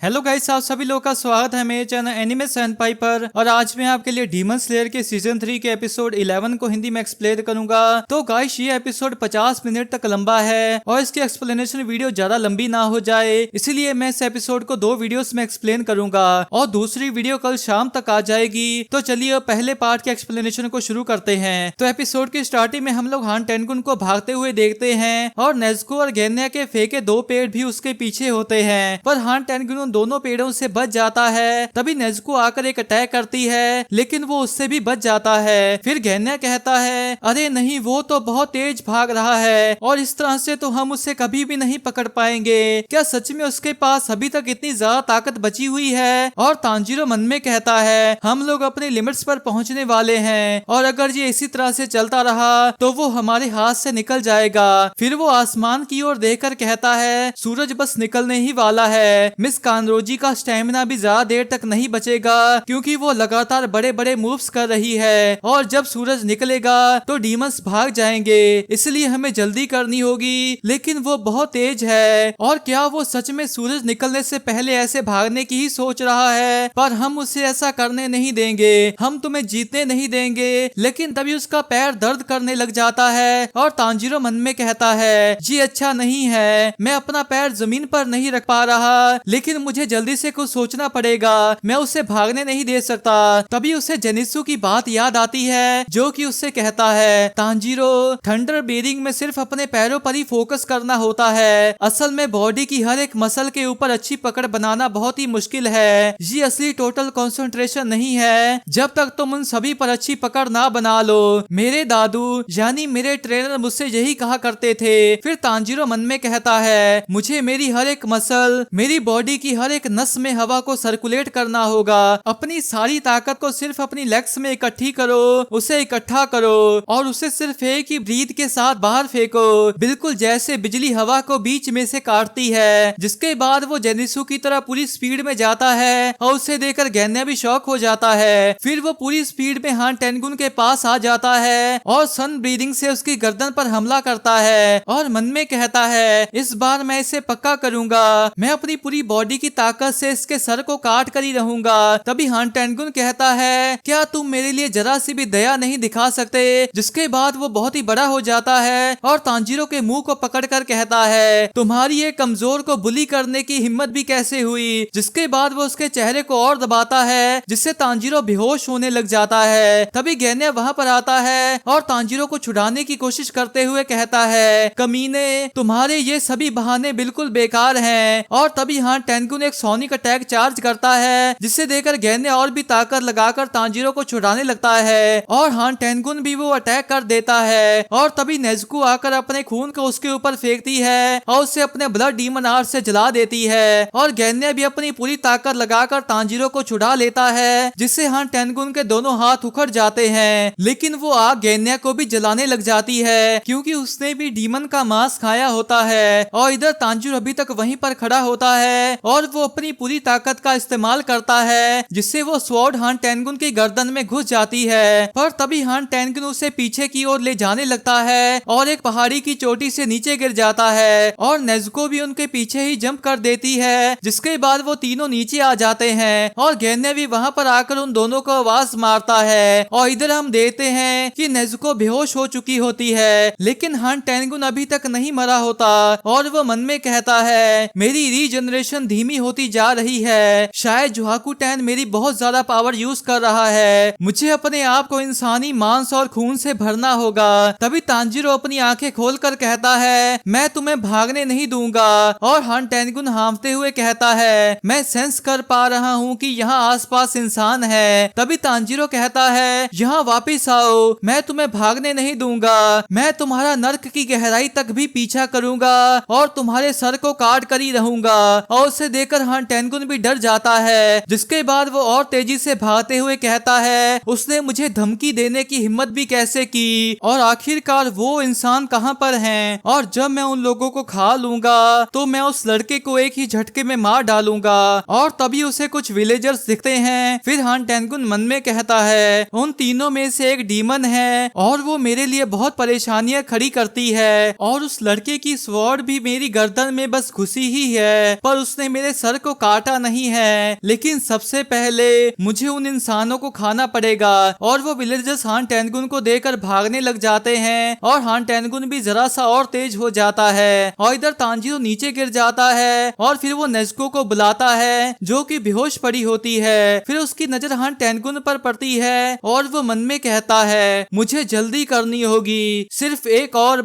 Hello guys, आप सभी लोगों का स्वागत है मेरे चैनल एनिमे सैनपाई पर। और आज मैं आपके लिए डीमन स्लेयर के सीजन 3 के एपिसोड 11 को हिंदी में एक्सप्लेन करूंगा। तो गाइस ये एपिसोड 50 मिनट तक लंबा है और इसकी एक्सप्लेनेशन वीडियो ज्यादा लंबी ना हो जाए, इसीलिए मैं इस एपिसोड को 2 वीडियोस में एक्सप्लेन करूंगा और दूसरी वीडियो कल शाम तक आ जाएगी। तो चलिए पहले पार्ट के एक्सप्लेनेशन को शुरू करते हैं। तो एपिसोड की स्टार्टिंग में हम लोग हान टेनगुन को भागते हुए देखते हैं और नेज़ुको और गेन्या के फेंके 2 पेड़ भी उसके पीछे होते हैं, पर हान टेनगुन दोनों पेड़ों से बच जाता है। तभी नेज़ुको आकर एक अटैक करती है, लेकिन वो उससे भी बच जाता है। फिर गेन्या कहता है, अरे नहीं, वो तो बहुत तेज भाग रहा है और इस तरह से तो हम उसे कभी भी नहीं पकड़ पाएंगे। क्या सच में उसके पास अभी तक इतनी ज्यादा ताकत बची हुई है? और तांजीरो मन में कहता है, हम लोग अपने लिमिट्स पर पहुंचने वाले हैं और अगर ये इसी तरह से चलता रहा तो वो हमारे हाथ से निकल जाएगा। फिर वो आसमान की ओर देखकर कहता है, सूरज बस निकलने ही वाला है। मिस कानरोजी का स्टेमिना भी ज्यादा देर तक नहीं बचेगा क्योंकि वो लगातार बड़े बड़े मूव्स कर रही है और जब सूरज निकलेगा तो डीमंस भाग जाएंगे, इसलिए हमें जल्दी करनी होगी। लेकिन वो बहुत तेज है और क्या वो सच में सूरज निकलने से पहले ऐसे भागने की ही सोच रहा है? पर हम उसे ऐसा करने नहीं देंगे, हम तुम्हें जीतने नहीं देंगे। लेकिन तभी उसका पैर दर्द करने लग जाता है और तांजीरो मन में कहता है, जी अच्छा नहीं है, मैं अपना पैर जमीन पर नहीं रख पा रहा, लेकिन मुझे जल्दी से कुछ सोचना पड़ेगा, मैं उसे भागने नहीं दे सकता। तभी उसे जेनित्सु की बात याद आती है जो कि उससे कहता है, तांजीरो, थंडर बेरिंग में सिर्फ अपने पैरों पर ही फोकस करना होता है, असल में बॉडी की हर एक मसल के ऊपर अच्छी पकड़ बनाना बहुत ही मुश्किल है। ये असली टोटल कंसंट्रेशन नहीं है जब तक तुम उन सभी पर अच्छी पकड़ ना बना लो। मेरे दादू यानी मेरे ट्रेनर मुझसे यही कहा करते थे। फिर तांजीरो मन में कहता है, मुझे मेरी हर एक मसल, मेरी बॉडी की हर एक नस में हवा को सर्कुलेट करना होगा। अपनी सारी ताकत को सिर्फ अपनी लेग्स में इकट्ठी करो, उसे इकट्ठा करो और उसे सिर्फ एक ही ब्रीथ के साथ बाहर फेंको, बिल्कुल जैसे बिजली हवा को बीच में से काटती है। जिसके बाद वो जेनित्सु की तरह पूरी स्पीड में जाता है और उसे देखकर गेन्या भी शॉक हो जाता है। फिर वो पूरी स्पीड में हान टेनगुन के पास आ जाता है और सन ब्रीदिंग से उसकी गर्दन पर हमला करता है और मन में कहता है, इस बार मैं इसे पक्का करूंगा, मैं अपनी पूरी बॉडी की ताकत से इसके सर को काट कर ही रहूंगा। तभी हान टेनगुन कहता है, क्या तुम मेरे लिए जरा सी भी दया नहीं दिखा सकते? जिसके बाद वो बहुत ही बड़ा हो जाता है और तांजीरो के मुंह को पकड़कर कहता है, तुम्हारी एक कमजोर को बुली करने की हिम्मत भी कैसे हुई? जिसके बाद वो उसके चेहरे को और दबाता है जिससे तांजीरो बेहोश होने लग जाता है। तभी गेन्या वहां पर आता है और तांजीरो को छुड़ाने की कोशिश करते हुए कहता है, कमीने, तुम्हारे ये सभी बहाने बिल्कुल बेकार हैं। और तभी हान टेनगुन एक सोनिक अटैक चार्ज करता है जिसे देखकर गेन्या और भी ताकत लगाकर तांजीरो को छुड़ाने लगता है और हान टेनगुन भी वो अटैक कर देता है। और तभी नेज़ुको आकर अपने खून को उसके ऊपर फेंकती है और उसे अपने ब्लड डीमन आर्ट से जला देती है और गेन्या भी अपनी पूरी ताकत लगाकर तांजीरो को छुड़ा लेता है जिससे हान टेनगुन के दोनों हाथ उखड़ जाते हैं। लेकिन वो आग गेन्या को भी जलाने लग जाती है क्योंकि उसने भी डीमन का मांस खाया होता है। और इधर तांजीरो अभी तक वहीं पर खड़ा होता है और वो अपनी पूरी ताकत का इस्तेमाल करता है जिससे वो स्वॉर्ड हान टेनगुन की गर्दन में घुस जाती है। पर तभी हान टेनगुन उसे पीछे की ओर ले जाने लगता है और एक पहाड़ी की चोटी से नीचे गिर जाता है और नेज़ुको भी उनके पीछे ही जंप कर देती है। जिसके बाद वो तीनों नीचे आ जाते हैं और गेन्या भी वहां पर आकर उन दोनों को आवाज मारता है। और इधर हम देखते हैं कि नेज़ुको बेहोश हो चुकी होती है, लेकिन हान टेनगुन अभी तक नहीं मरा होता और वो मन में कहता है, मेरी रीजनरेशन धीमी होती जा रही है, शायद जुहाकू टैन मेरी बहुत ज्यादा पावर यूज कर रहा है, मुझे अपने आप को इंसानी मांस और खून से भरना होगा। तभी तांजीरो अपनी आंखें खोलकर कहता है, मैं तुम्हें भागने नहीं दूंगा। और हान टेनगुन हांफते हुए कहता है, मैं सेंस कर पा रहा हूँ कि यहाँ आसपास इंसान है। तभी तांजीरो कहता है, यहाँ वापिस आओ, मैं तुम्हें भागने नहीं दूंगा, मैं तुम्हारा नर्क की गहराई तक भी पीछा करूंगा और तुम्हारे सर को काट कर ही रहूंगा। और उसे देखकर हान टेनगुन भी डर जाता है। जिसके बाद वो और तेजी से भागते हुए कहता है, उसने मुझे धमकी देने की हिम्मत भी कैसे की और आखिरकार वो इंसान कहाँ पर हैं? और जब मैं उन लोगों को खा लूंगा तो मैं उस लड़के को एक ही झटके में मार डालूंगा। और तभी उसे कुछ विलेजर्स दिखते हैं। फिर हान टेनगुन मन में कहता है, उन तीनों में से एक डीमन है और वो मेरे लिए बहुत परेशानियां खड़ी करती है और उस लड़के की स्वॉर्ड भी मेरी गर्दन में बस घुसी ही है, पर उसने मेरे सर को काटा नहीं है, लेकिन सबसे पहले मुझे उन इंसानों को खाना पड़ेगा। और वो विलेजर्स हान टेंगुन को देखकर भागने लग जाते हैं और हान टेंगुन भी जरा सा और तेज हो जाता है और इधर तांजीरो नीचे गिर जाता है और फिर वो नेज़ुको को बुलाता है जो कि बेहोश पड़ी होती है। फिर उसकी नजर हान टेंगुन पर पड़ती है और वो मन में कहता है मुझे जल्दी करनी होगी, सिर्फ एक और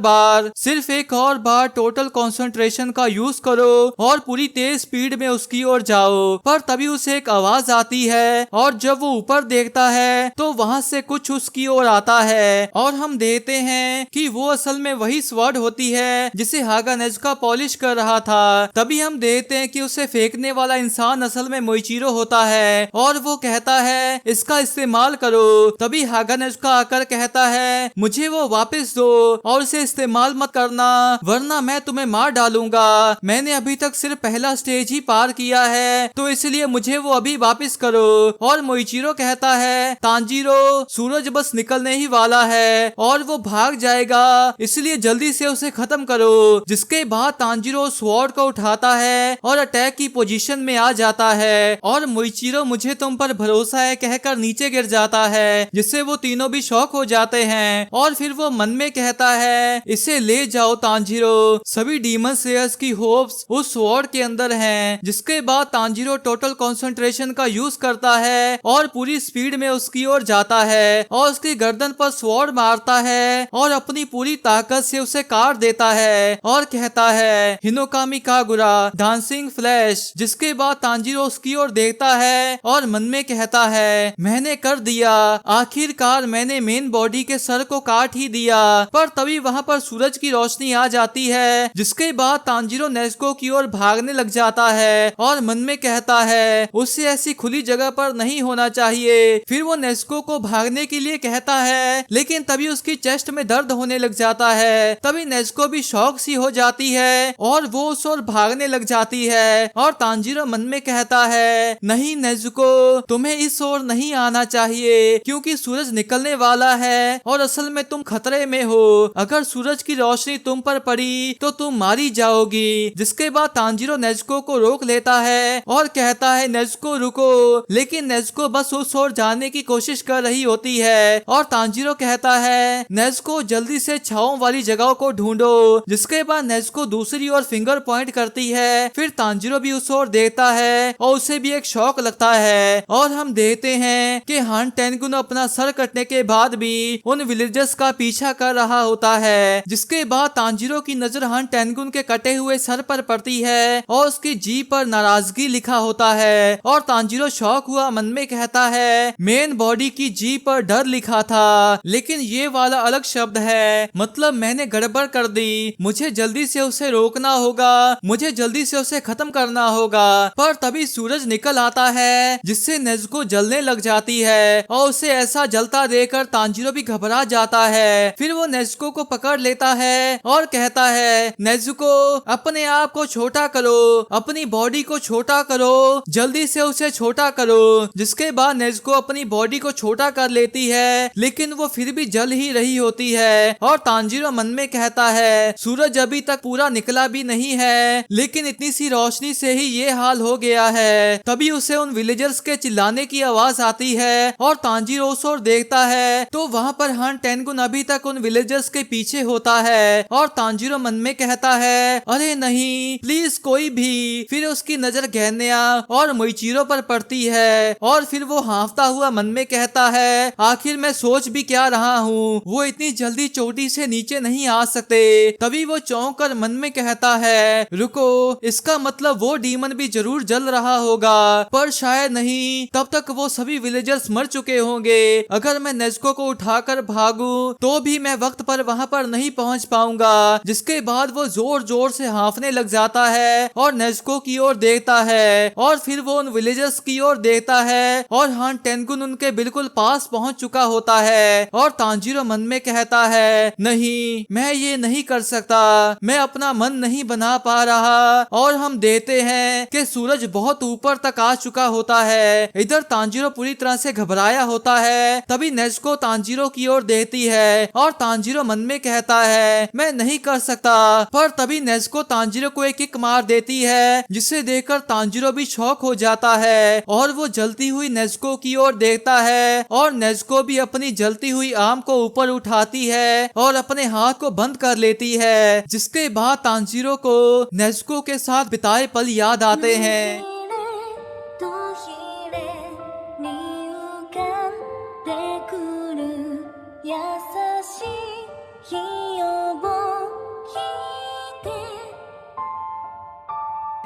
बार टोटल कंसंट्रेशन का यूज करो और पूरी तेज स्पीड में उसकी ओर जाओ। पर तभी उसे एक आवाज आती है और जब वो ऊपर देखता है तो वहाँ से कुछ उसकी ओर आता है और हम देखते हैं कि वो असल में वही स्वॉर्ड होती है जिसे हागा नेज़ुका पॉलिश कर रहा था। तभी हम देखते हैं कि उसे फेंकने वाला इंसान असल में मोइचिरो होता है और वो कहता है इसका इस्तेमाल करो। तभी हागा नेज़ुका आकर कहता है मुझे वो वापस दो और इसे इस्तेमाल मत करना वरना मैं तुम्हें मार डालूंगा। मैंने अभी तक सिर्फ पहला स्टेज ही पार किया है तो इसलिए मुझे वो अभी वापस करो। और मोइचिरो कहता है तांजीरो सूरज बस निकलने ही वाला है और वो भाग जाएगा, इसलिए जल्दी से उसे खत्म करो। जिसके बाद तांजीरो स्वॉर्ड को उठाता है और अटैक की पोजीशन में आ जाता है और मोइचिरो मुझे तुम पर भरोसा है कहकर नीचे गिर जाता है, जिससे वो तीनों भी शॉक हो जाते हैं। और फिर वो मन में कहता है इसे ले जाओ तांजीरो, सभी डीमन स्लेयर्स की होप्स उस स्वॉर्ड के अंदर हैं। जिसके बाद तांजीरो टोटल कंसंट्रेशन का यूज करता है और पूरी स्पीड में उसकी ओर जाता है और उसकी गर्दन पर स्वॉर्ड मारता है और अपनी पूरी ताकत से उसे काट देता है और कहता है हिनोकामी कागुरा डांसिंग फ्लैश। जिसके बाद तांजीरो उसकी ओर देखता है और मन में कहता है मैंने कर दिया, आखिरकार मैंने मेन बॉडी के सर को काट ही दिया। पर तभी वहाँ पर सूरज की रोशनी आ जाती है। जिसके बाद तांजीरो नेज़ुको की ओर भागने लग जाता है और मन में कहता है उसे ऐसी खुली जगह पर नहीं होना चाहिए। फिर वो नेज़ुको को भागने के लिए कहता है लेकिन तभी उसकी चेस्ट में दर्द होने लग जाता है। तभी नेज़ुको भी शौक सी हो जाती है और वो उस ओर भागने लग जाती है और तांजीरो मन में कहता है नहीं नेज़ुको तुम्हें इस ओर नहीं आना चाहिए क्योंकि सूरज निकलने वाला है और असल में तुम खतरे में हो, अगर सूरज की रोशनी तुम पर पड़ी तो तुम मारी जाओगी। जिसके बाद तांजीरो नेज़ुको को रोक लेता है और कहता है नेज़ुको रुको, लेकिन नेज़ुको बस उस ओर जाने की कोशिश कर रही होती है और तांजीरो कहता है नेज़ुको जल्दी से छांव वाली जगह को ढूंढो। जिसके बाद नेज़ुको दूसरी ओर फिंगर पॉइंट करती है। फिर तांजीरो भी उस ओर देखता है और उसे भी एक शौक लगता है और हम देखते हैं कि हान टेंगुन अपना सर कटने के बाद भी उन विलेजर्स का पीछा कर रहा होता है। जिसके बाद तांजीरो की नजर हान टेंगुन के कटे हुए सर पर पड़ती है और उसकी जी पर नाराजगी लिखा होता है और तांजीरो शौक हुआ मन में कहता है मेन बॉडी की जी पर डर लिखा था, लेकिन ये वाला अलग शब्द है, मतलब मैंने गड़बड़ कर दी, मुझे जल्दी से उसे रोकना होगा, मुझे जल्दी से उसे खत्म करना होगा। पर तभी सूरज निकल आता है जिससे नेज़ुको जलने लग जाती है और उसे ऐसा जलता देखकर तांजीरो भी घबरा जाता है। फिर वो नेज़ुको को पकड़ लेता है और कहता है नेज़ुको अपने आप को छोटा करो, अपनी बॉडी को छोटा करो, जल्दी से उसे छोटा करो। जिसके बाद नेज़ुको अपनी बॉडी को छोटा कर लेती है लेकिन वो फिर भी जल ही रही होती है और तांजीरो मन में कहता है सूरज अभी तक पूरा निकला भी नहीं है लेकिन इतनी सी रोशनी से ही ये हाल हो गया है। तभी उसे उन विलेजर्स के चिल्लाने की आवाज आती है और तांजीरो उस ओर देखता है तो वहाँ पर हान टेंगुन अभी तक उन विलेजर्स के पीछे होता है और तांजीरो मन में कहता है अरे नहीं प्लीज कोई भी। फिर उसकी नजर गैन्या और मोइचिरो पर पड़ती है और फिर वो हाँफता हुआ मन में कहता है आखिर मैं सोच भी क्या रहा हूँ, वो इतनी जल्दी चोटी से नीचे नहीं आ सकते। तभी वो चौंक कर मन में कहता है रुको, इसका मतलब वो डीमन भी जरूर जल रहा होगा, पर शायद नहीं, तब तक वो सभी विलेजर्स मर चुके होंगे। अगर मैं नेज़ुको को उठाकर भागूं तो भी मैं वक्त पर वहां पर नहीं पहुंच पाऊंगा। जिसके बाद वो जोर जोर से हाँफने लग जाता है और नेज़ुको की ओर देखता है और फिर वो उन विलेजर्स की ओर देखता है और हान टेंगुन उनके बिल्कुल पास पहुंच चुका होता है और तांजीरो मन में कहता है नहीं मैं ये नहीं कर सकता, मैं अपना मन नहीं बना पा रहा। और हम देखते हैं कि सूरज बहुत ऊपर तक आ चुका होता है। इधर तांजीरो पूरी तरह से घबराया होता है। तभी नेज़ुको तांजीरो की ओर देखती है और तांजीरो मन में कहता है मैं नहीं कर सकता। पर तभी नेज़ुको तांजीरो को एक किक मार देती है जिसे देखकर तांजीरो भी शॉक हो जाता है और वो जलती हुई नेज़ुको की ओर देखता है और नेज़ुको भी अपनी जलती हुई आर्म को ऊपर उठाती है और अपने हाथ को बंद कर लेती है, जिसके बाद तांजीरो को नेज़ुको के साथ बिताए पल याद आते हैं।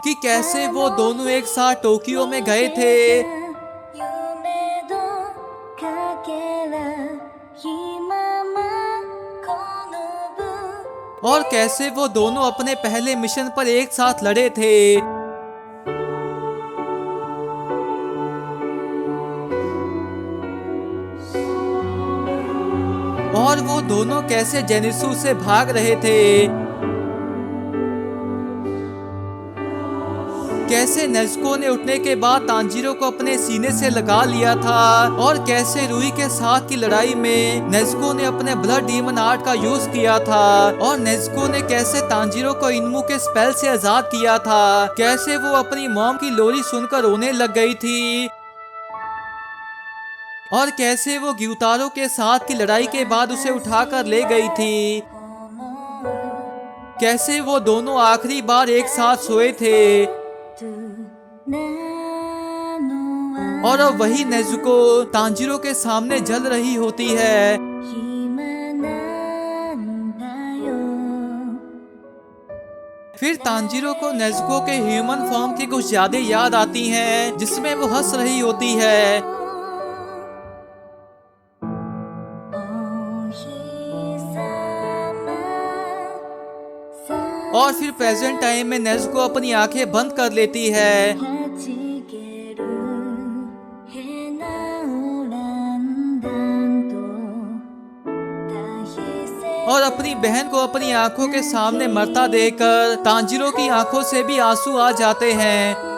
कि कैसे वो दोनों एक साथ टोक्यो में गए थे और कैसे वो दोनों अपने पहले मिशन पर एक साथ लड़े थे। और वो दोनों कैसे जेनिसु से भाग रहे थे, कैसे नेज़ुको ने उठने के बाद तांजीरो को अपने सीने से लगा लिया था और कैसे रुई के साथ की लड़ाई में नेज़ुको ने अपने ब्लड डीमन आर्ट का यूज किया था और नेज़ुको ने कैसे तांजीरो को इनमू के स्पेल से आजाद किया था, कैसे वो अपनी मॉम की लोरी सुनकर रोने लग गई थी और कैसे वो ग्यूतारो के साथ की लड़ाई के बाद उसे उठाकर ले गई थी, कैसे वो दोनों आखिरी बार एक साथ सोए थे और अब वही नेज़ुको तांजीरो के सामने जल रही होती है। फिर तांजीरो को नेज़ुको के ह्यूमन फॉर्म की कुछ यादें याद आती हैं, जिसमें वो हंस रही होती है और फिर प्रेजेंट टाइम में नेज़ुको अपनी आंखें बंद कर लेती है और अपनी बहन को अपनी आंखों के सामने मरता देखकर तांजीरो की आंखों से भी आंसू आ जाते हैं,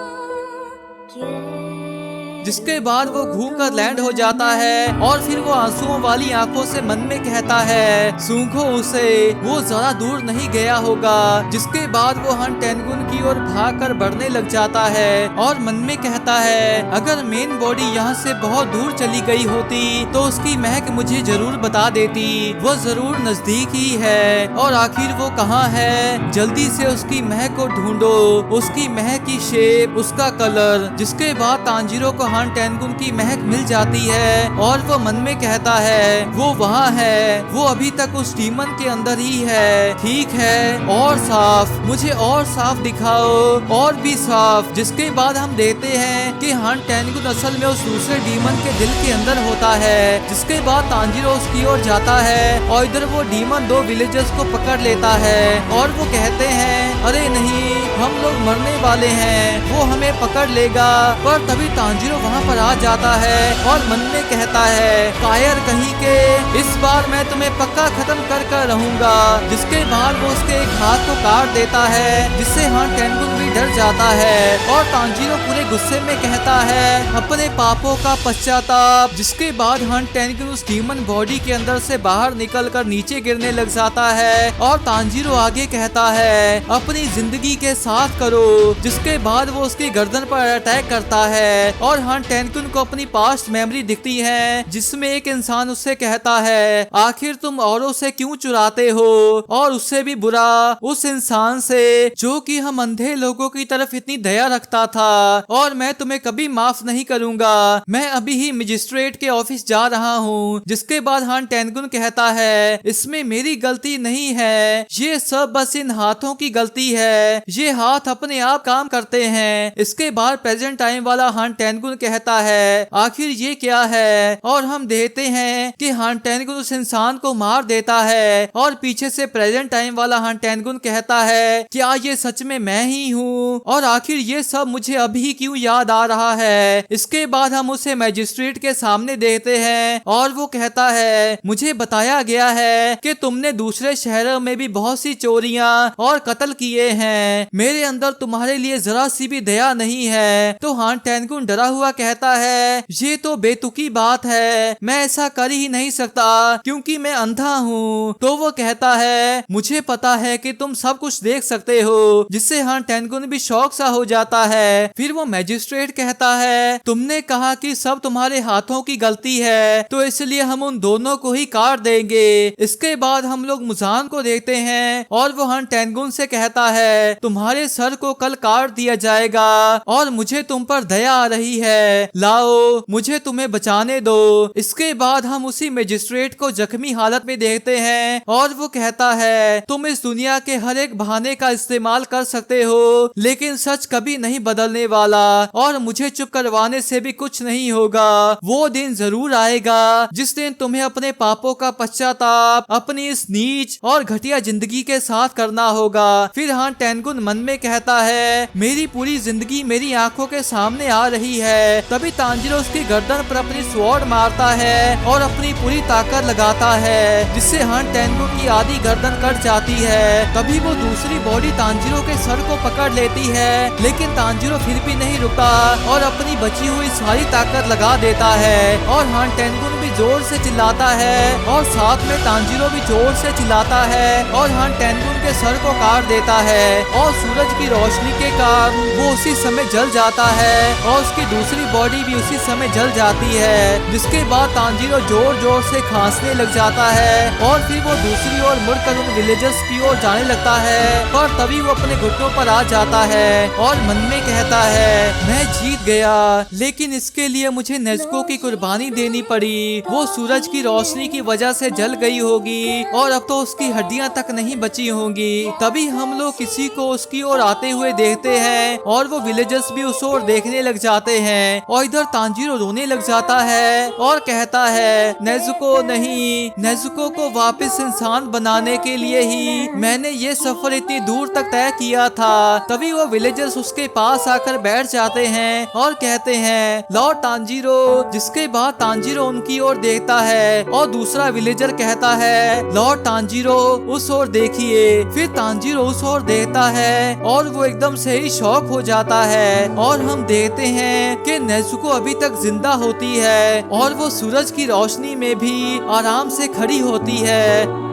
जिसके बाद वो घूमकर लैंड हो जाता है और फिर वो आंसुओं वाली आंखों से मन में कहता है सूंघो उसे, वो जरा दूर नहीं गया होगा। जिसके बाद वो हन टेनगुन की ओर भागकर बढ़ने लग जाता है और मन में कहता है अगर मेन बॉडी यहाँ से बहुत दूर चली गई होती तो उसकी महक मुझे जरूर बता देती, वो जरूर नजदीक ही है और आखिर वो कहाँ है, जल्दी से उसकी महक को ढूंढो, उसकी महक की शेप, उसका कलर। जिसके बाद तांजीरो को हान टेनगुन की महक मिल जाती है और वो मन में कहता है वो वहाँ है, वो अभी तक उस डीमन के अंदर ही है। ठीक है, और साफ, मुझे और साफ दिखाओ, और भी साफ। जिसके बाद हम देखते हैं कि हान टेनगुन असल में उस दूसरे डीमन के दिल के अंदर होता है। जिसके बाद तांजीरो उसकी ओर जाता है और इधर वो डीमन दो विलेजर्स को पकड़ लेता है और वो कहते हैं अरे नहीं, हम लोग मरने वाले हैं, वो हमें पकड़ लेगा। पर तभी तांजीरो वहाँ पर आ जाता है और मन में कहता है कायर कहीं के, इस बार मैं तुम्हें पक्का खत्म कर रहूंगा। जिसके बाद वो उसके एक हाथ को काट देता है, जिससे हान टेनगुन भी डर जाता है और तांजीरो पूरे गुस्से में कहता है अपने पापों का पश्चाताप। जिसके बाद हान टेनगुन उस डीमन बॉडी के अंदर से बाहर निकलकर नीचे गिरने लग जाता है और तांजीरो आगे कहता है अपनी जिंदगी के साथ करो। जिसके बाद वो उसकी गर्दन पर अटैक करता है और हान टेनगुन को अपनी पास्ट मेमोरी दिखती है, जिसमें एक इंसान उससे कहता है आखिर तुम औरों से क्यों चुराते हो, और उससे भी बुरा उस इंसान से जो कि हम अंधे लोगों की तरफ इतनी दया रखता था, और मैं तुम्हें कभी माफ नहीं करूंगा, मैं अभी ही मजिस्ट्रेट के ऑफिस जा रहा हूँ। जिसके बाद हान टेनगुन कहता है इसमें मेरी गलती नहीं है, ये सब बस इन हाथों की गलती है, ये हाथ अपने आप काम करते हैं। इसके बाद प्रेजेंट टाइम वाला हान टेनगुन कहता है आखिर ये क्या है, और हम देखते हैं कि हान टेनगुन उस इंसान को मार देता है और पीछे से प्रेजेंट टाइम वाला हान टेनगुन कहता है क्या ये सच में मैं ही हूँ, और आखिर ये सब मुझे अभी क्यों याद आ रहा है। इसके बाद हम उसे मजिस्ट्रेट के सामने देखते हैं और वो कहता है मुझे बताया गया है कि तुमने दूसरे शहरों में भी बहुत सी चोरियां और कत्ल किए हैं, मेरे अंदर तुम्हारे लिए जरा सी भी दया नहीं है। तो हान टेनगुन डरा हुआ कहता है ये तो बेतुकी बात है, मैं ऐसा कर ही नहीं सकता क्योंकि मैं अंधा हूँ। तो वो कहता है मुझे पता है कि तुम सब कुछ देख सकते हो। जिससे हान टेनगुन टैनगुन भी शौक सा हो जाता है। फिर वो मैजिस्ट्रेट कहता है, तुमने कहा कि सब तुम्हारे हाथों की गलती है, तो इसलिए हम उन दोनों को ही काट देंगे। इसके बाद हम लोग मुजान को देखते हैं और वो हन टैनगुन से कहता है, तुम्हारे सर को कल काट दिया जाएगा और मुझे तुम पर दया आ रही है, लाओ मुझे तुम्हें बचाने दो। इसके बाद हम उसी मैजिस्ट्रेट को जख्मी हालत में देखते हैं और वो कहता है, तुम इस दुनिया के हर एक बहाने का इस्तेमाल कर सकते हो, लेकिन सच कभी नहीं बदलने वाला और मुझे चुप करवाने से भी कुछ नहीं होगा। वो दिन जरूर आएगा जिस दिन तुम्हें अपने पापों का पश्चाताप अपनी इस नीच और घटिया जिंदगी के साथ करना होगा। फिर हान टैनगुन मन में कहता है, मेरी पूरी जिंदगी मेरी आंखों के सामने आ रही है। तभी तांजीरो उसकी गर्दन पर अपनी स्वॉर्ड मारता है और अपनी पूरी ताकत लगाता है, जिससे हान टैनगुन की आधी गर्दन कट जाती है। तभी वो दूसरी बॉडी तांजीरो के सर को पकड़ लेती है, लेकिन तांजीरो फिर भी नहीं रुकता और अपनी बची हुई सारी ताकत लगा देता है और हान टैनगुन भी जोर से चिल्लाता है और साथ में तांजीरो भी जोर से चिल्लाता है और हान टैनगुन के सर को काट देता है और सूरज की रोशनी के कारण वो उसी समय जल जाता है और उसकी दूसरी बॉडी भी उसी समय जल जाती है। जिसके बाद तांजीरो जोर जोर से खांसने लग जाता है और फिर वो दूसरी ओर मुड़कर उन विलेजर्स की ओर जाने लगता है, पर तभी वो अपने घुटनों पर आ जाता है और मन में कहता है, मैं जीत गया, लेकिन इसके लिए मुझे नेज़ुको की कुर्बानी देनी पड़ी। वो सूरज की रोशनी की वजह से जल गई होगी और अब तो उसकी हड्डियां तक नहीं बची होंगी। तभी हम लोग किसी को उसकी ओर आते हुए देखते हैं और वो विलेजर्स भी उस ओर देखने लग जाते हैं और इधर तांजीरो रोने लग जाता है और कहता है, नेज़ुको नहीं, नेज़ुको को वापस इंसान बनाने के लिए ही मैंने ये सफर इतनी दूर तक तय किया था। तभी वो विलेजर्स उसके पास आकर बैठ जाते हैं और कहते हैं, लॉर्ड तांजीरो। जिसके बाद तांजीरो उनकी ओर देखता है और दूसरा विलेजर कहता है, लॉर्ड तांजीरो उस ओर देखिए। फिर तांजीरो उस ओर देखता है और वो एकदम से ही शॉक हो जाता है और हम देखते हैं कि नेज़ुको अभी तक जिंदा होती है और वो सूरज की रोशनी में भी आराम से खड़ी होती है।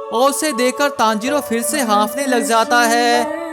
और उसे देखकर तांजीरो फिर से हाँफने लग जाता है।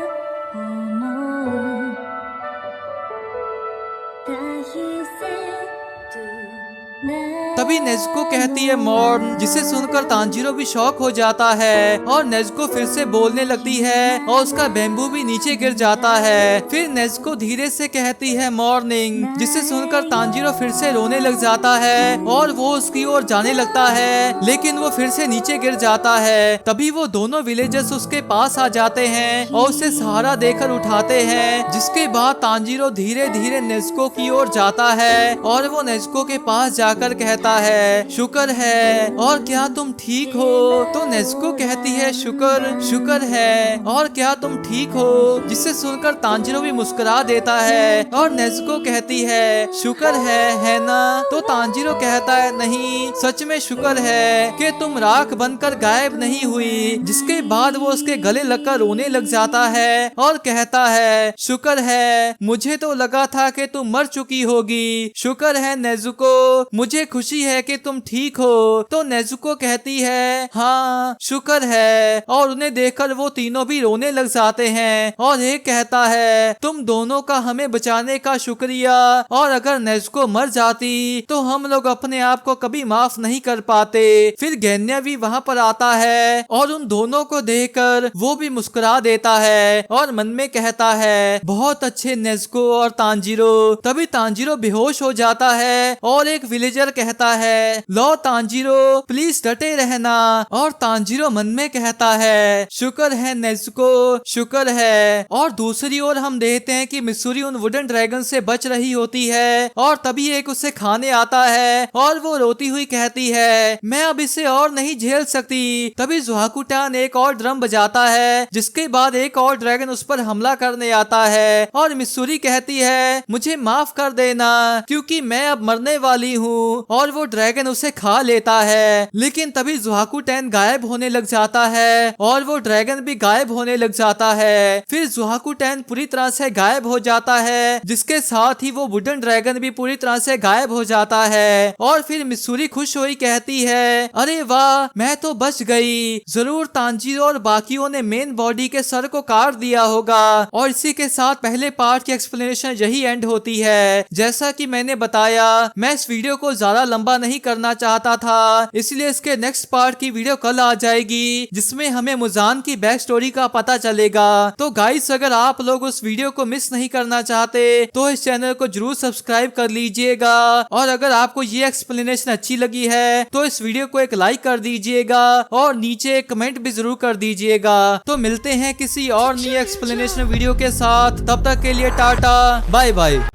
तभी नेज़ुको कहती है मॉर्न, जिसे सुनकर तांजीरो भी शॉक हो जाता है और नेज़ुको फिर से बोलने लगती है और उसका बैम्बू भी नीचे गिर जाता है। फिर नेज़ुको धीरे से कहती है मॉर्निंग, जिसे सुनकर तांजीरो फिर से रोने लग जाता है और वो उसकी ओर जाने लगता है, लेकिन वो फिर से नीचे गिर जाता है। तभी वो दोनों विलेजर्स उसके पास आ जाते हैं और उसे सहारा देकर उठाते हैं। जिसके बाद तांजीरो धीरे धीरे नेज़ुको की ओर जाता है और वो नेज़ुको के पास जाकर कहता है, शुक्र है, और क्या तुम ठीक हो? तो नेज़ुको कहती है, शुक्र है, और क्या तुम ठीक हो? जिसे सुनकर तांजीरो भी मुस्कुरा देता है और नेज़ुको कहती है, शुक्र है ना? तो तांजीरो कहता है, नहीं, सच में शुक्र है कि तुम राख बनकर गायब नहीं हुई। जिसके बाद वो उसके गले लगकर रोने लग जाता है और कहता है, शुक्र है, मुझे तो लगा था कि तुम मर चुकी होगी। शुक्र है नेज़ुको, मुझे खुशी है कि तुम ठीक हो। तो नेज़ुको कहती है, हाँ शुक्र है, और उन्हें देखकर वो तीनों भी रोने लग जाते हैं और एक कहता है, तुम दोनों का हमें बचाने का शुक्रिया, और अगर नेज़ुको मर जाती तो हम लोग अपने आप को कभी माफ नहीं कर पाते। फिर गेन्या भी वहाँ पर आता है और उन दोनों को देखकर वो भी मुस्कुरा देता है और मन में कहता है, बहुत अच्छे नेज़ुको और तांजीरो। तभी तांजीरो बेहोश हो जाता है और एक विलेजर कहता है, लो तांजीरो प्लीज डटे रहना। और तांजीरो मन में कहता है, शुक्र है नेज़ुको, शुक्र है। और दूसरी ओर हम देखते हैं कि मिसूरी उन वुडन ड्रैगन से बच रही होती है और तभी एक उसे खाने आता है और वो रोती हुई कहती है, मैं अब इसे और नहीं झेल सकती। तभी ज़ुहाकुटान एक और ड्रम बजाता है, जिसके बाद एक और ड्रैगन उस पर हमला करने आता है और मिसूरी कहती है, मुझे माफ कर देना क्योंकि मैं अब मरने वाली हूँ। और वो ड्रैगन उसे खा लेता है। लेकिन तभी जुहाकू टेन गायब होने लग जाता है और वो ड्रैगन भी गायब होने लग जाता है। फिर जुहाकू टेन पूरी तरह से गायब हो जाता है, जिसके साथ ही वो वुडन ड्रैगन भी पूरी तरह से गायब हो जाता है। और फिर मिसूरी खुश हुई कहती है, अरे वाह, मैं तो बच गई। जरूर तांजीरो और बाकियों ने मेन बॉडी के सर को काट दिया होगा। और इसी के साथ पहले पार्ट की एक्सप्लेनेशन यही एंड होती है। जैसा कि मैंने बताया, मैं इस वीडियो को ज्यादा लंबा नहीं करना चाहता था, इसलिए इसके नेक्स्ट पार्ट की वीडियो कल आ जाएगी, जिसमें हमें मुजान की बैक स्टोरी का पता चलेगा। तो गाइस, अगर आप लोग उस वीडियो को मिस नहीं करना चाहते तो इस चैनल को जरूर सब्सक्राइब कर लीजिएगा। और अगर आपको ये एक्सप्लेनेशन अच्छी लगी है तो इस वीडियो को एक लाइक कर दीजिएगा और नीचे एक कमेंट भी जरूर कर दीजिएगा। तो मिलते हैं किसी और नई एक्सप्लेनेशन वीडियो के साथ, तब तक के लिए टाटा बाय बाय।